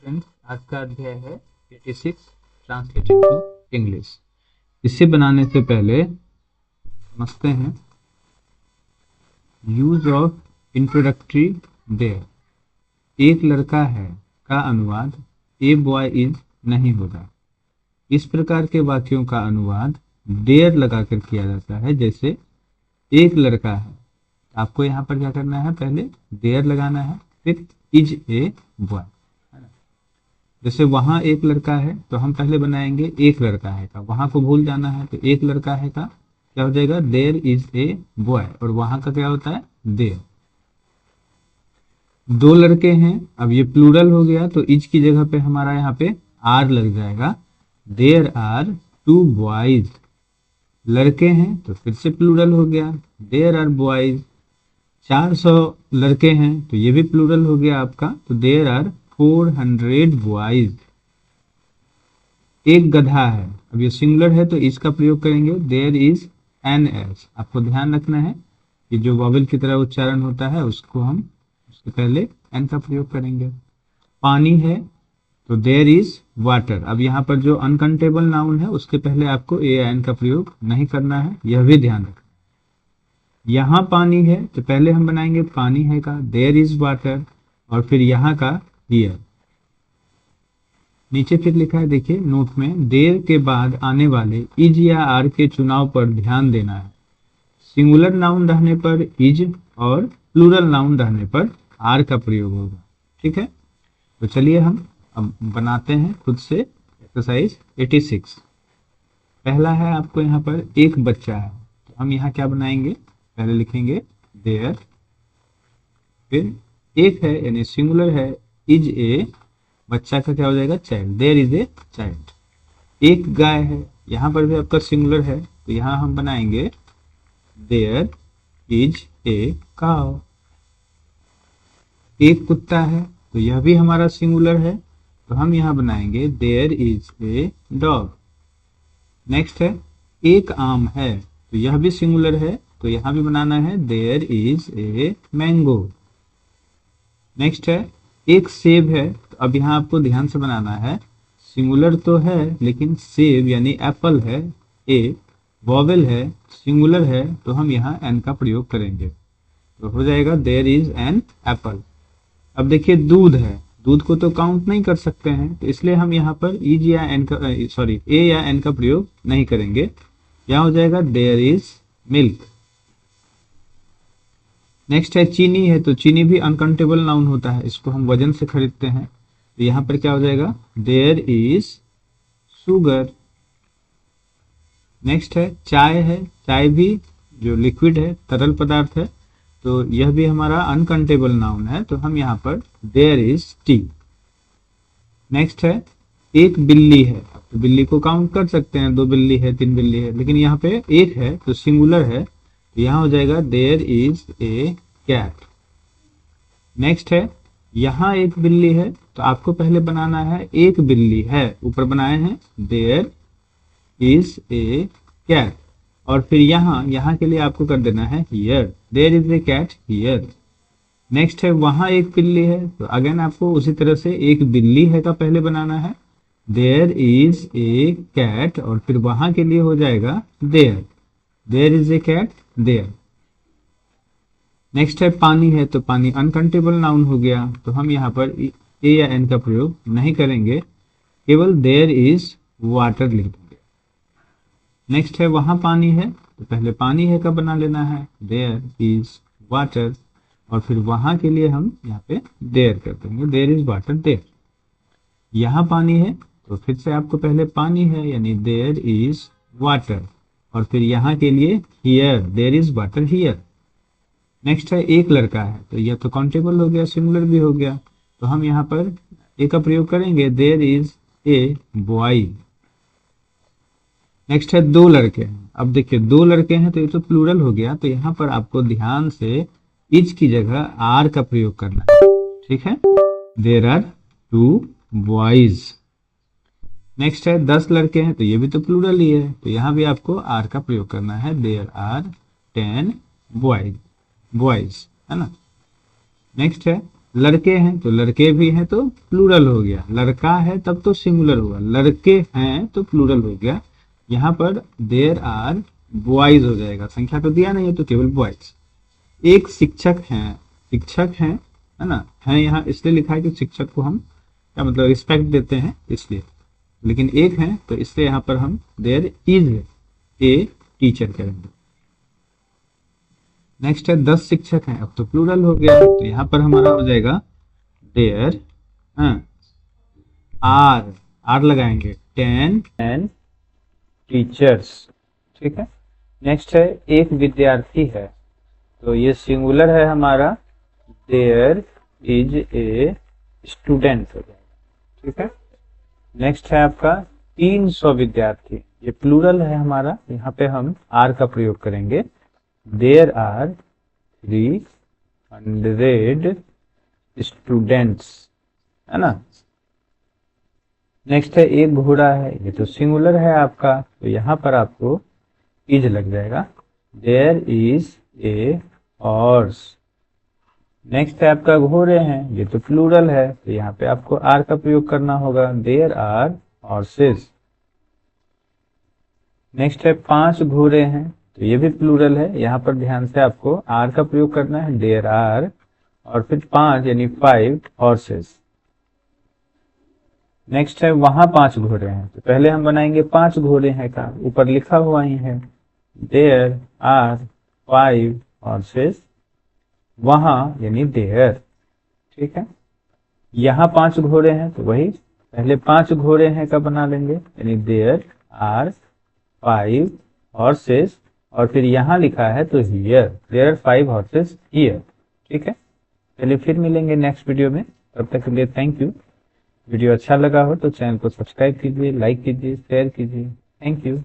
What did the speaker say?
Friends, आज का अध्याय है 86 ट्रांसलेटेड टू इंग्लिश। इसे बनाने से पहले समझते हैं यूज ऑफ इंट्रोडक्टरी देयर। एक लड़का है का अनुवाद ए बॉय इज नहीं होता। इस प्रकार के वाक्यों का अनुवाद देयर लगाकर किया जाता है। जैसे एक लड़का है, आपको यहाँ पर क्या करना है, पहले देयर लगाना है, फिर इज ए बॉय। जैसे वहां एक लड़का है तो हम पहले बनाएंगे एक लड़का है का, वहां को भूल जाना है तो एक लड़का है का क्या हो जाएगा, देयर इज ए बॉय, और वहां का क्या होता है, देयर। दो लड़के हैं, अब ये प्लूरल हो गया तो इज की जगह पे हमारा यहाँ पे आर लग जाएगा। There are two boys. लड़के हैं तो फिर से प्लूरल हो गया, देयर आर बॉयज। 400 लड़के हैं तो ये भी प्लूरल हो गया आपका, तो देयर आर 400 बॉयज। एक गधा है, अब ये सिंगुलर है तो इसका प्रयोग करेंगे, देयर इज एन एस। आपको ध्यान रखना है कि जो वॉवेल की तरह उच्चारण होता है उसको हम उसके पहले एन का प्रयोग करेंगे। पानी है तो देयर इज वाटर। अब यहाँ पर जो अनकाउंटेबल नाउन है उसके पहले आपको ए एन का प्रयोग नहीं करना है, यह भी ध्यान रखना। यहाँ पानी है तो पहले हम बनाएंगे पानी है का, देयर इज वाटर, और फिर यहाँ का हियर। नीचे फिर लिखा है, देखिए नोट में, देयर के बाद आने वाले इज या आर के चुनाव पर ध्यान देना है। सिंगुलर नाउन रहने पर इज और प्लूरल नाउन रहने पर आर का प्रयोग होगा। ठीक है, तो चलिए हम अब बनाते हैं खुद से एक्सरसाइज 86। पहला है आपको यहाँ पर एक बच्चा है, तो हम यहाँ क्या बनाएंगे, पहले लिखेंगे देयर, फिर एक है यानी सिंगुलर है, इज ए, बच्चा का क्या हो जाएगा, child, there is a child. एक गाय है, यहाँ पर भी आपका सिंगुलर है तो यहाँ हम बनाएंगे देयर इज ए काउ। एक कुत्ता है तो यह भी हमारा सिंगुलर है तो हम यहाँ बनाएंगे there is a dog. Next है एक आम है तो यह भी सिंगुलर है तो यहाँ भी बनाना है there is a mango. Next है एक सेब है, तो अब यहाँ आपको ध्यान से बनाना है, सिंगुलर तो है लेकिन सेब यानी एप्पल है, ए वॉवेल है, सिंगुलर है तो हम यहाँ एन का प्रयोग करेंगे, तो हो जाएगा देयर इज एन एप्पल। अब देखिए दूध है, दूध को तो काउंट नहीं कर सकते हैं तो इसलिए हम यहाँ पर इज या एन का ए या एन का प्रयोग नहीं करेंगे, यहाँ हो जाएगा देयर इज मिल्क। नेक्स्ट है चीनी है, तो चीनी भी अनकाउंटेबल नाउन होता है, इसको हम वजन से खरीदते हैं, तो यहाँ पर क्या हो जाएगा, देयर इज शुगर। नेक्स्ट है चाय है, चाय भी जो लिक्विड है, तरल पदार्थ है, तो यह भी हमारा अनकाउंटेबल नाउन है, तो हम यहाँ पर देयर इज टी। नेक्स्ट है एक बिल्ली है, तो बिल्ली को काउंट कर सकते हैं, 2 बिल्ली है, 3 बिल्ली है, लेकिन यहाँ पे एक है तो सिंगुलर है, तो यहाँ हो जाएगा there is a cat. Next है यहाँ एक बिल्ली है, तो आपको पहले बनाना है एक बिल्ली है, ऊपर बनाए हैं देयर इज ए कैट, और फिर यहाँ के लिए आपको कर देना है here, there is a cat here. Next है वहां एक बिल्ली है, तो अगेन आपको उसी तरह से एक बिल्ली है का पहले बनाना है, देयर इज ए कैट, और फिर वहां के लिए हो जाएगा there, there is a cat there. Next है पानी है, तो पानी अनकाउंटेबल नाउन हो गया, तो हम यहाँ पर ए या एन का प्रयोग नहीं करेंगे, केवल देयर इज वाटर लिख देंगे। नेक्स्ट है वहां पानी है, तो पहले पानी है का बना लेना है, देयर इज वाटर, और फिर वहां के लिए हम यहाँ पे देयर कर देंगे, देयर इज वाटर देयर। यहाँ पानी है तो फिर से आपको पहले पानी है यानी देयर इज वाटर, और फिर यहाँ के लिए here, there is water here. Next है एक लड़का है, तो यह तो काउंटेबल हो गया, सिंगुलर भी हो गया, तो हम यहाँ पर ए का प्रयोग करेंगे, there is a boy. Next है दो लड़के हैं, अब देखिए दो लड़के हैं तो ये तो प्लूरल हो गया, तो यहाँ पर आपको ध्यान से इज की जगह आर का प्रयोग करना है। ठीक है, देयर आर 2 बॉयज। नेक्स्ट है 10 लड़के हैं, तो ये भी तो प्लूरल ही है, तो यहाँ भी आपको आर का प्रयोग करना है, देयर आर 10 बॉयज, है ना। नेक्स्ट है लड़के हैं तो लड़के भी हैं तो प्लूरल हो गया, लड़का है तब तो सिंगुलर हुआ, लड़के हैं तो प्लूरल हो गया। यहाँ पर देयर आर बॉयज हो जाएगा, संख्या तो दिया नहीं है तो केवल बॉयज। एक शिक्षक हैं, शिक्षक हैं है ना, है यहाँ इसलिए लिखा है कि शिक्षक को हम क्या मतलब रिस्पेक्ट देते हैं इसलिए, लेकिन एक है तो इसलिए यहाँ पर हम देयर इज ए टीचर करेंगे। नेक्स्ट है 10 शिक्षक हैं, अब तो प्लूरल हो गया तो यहाँ पर हमारा हो जाएगा देयर आर लगाएंगे 10 टीचर्स। ठीक है। नेक्स्ट है एक विद्यार्थी है, तो ये सिंगुलर है हमारा, देयर इज ए स्टूडेंट हो जाएगा। ठीक है। नेक्स्ट है आपका 300 विद्यार्थी, ये प्लूरल है हमारा, यहाँ पे हम आर का प्रयोग करेंगे, देयर आर 300 स्टूडेंट्स, है ना। नेक्स्ट है एक घोड़ा है, ये तो सिंगुलर है आपका, तो यहाँ पर आपको इज लग जाएगा, there is a horse. Next है आपका घोड़े हैं, ये तो प्लूरल है, तो यहाँ पे आपको आर का प्रयोग करना होगा, देयर आर हॉर्सेस। नेक्स्ट है 5 घोड़े हैं, तो ये भी प्लूरल है, यहाँ पर ध्यान से आपको आर का प्रयोग करना है, देयर आर और फिर 5 यानी 5 हॉर्सेस। नेक्स्ट है वहां 5 घोड़े हैं, तो पहले हम बनाएंगे 5 घोड़े हैं का, ऊपर लिखा हुआ ही है, देयर आर 5 हॉर्सेस वहां यानी देयर। ठीक है। यहाँ 5 घोड़े हैं, तो वही पहले 5 घोड़े हैं का बना लेंगे, यानी देयर आर 5 हॉर्सेस, और फिर यहाँ लिखा है तो here, there are 5 horses here. ठीक है। चलिए फिर मिलेंगे नेक्स्ट वीडियो में, तब तक के लिए थैंक यू। वीडियो अच्छा लगा हो तो चैनल को सब्सक्राइब कीजिए, लाइक कीजिए, शेयर कीजिए। Thank you.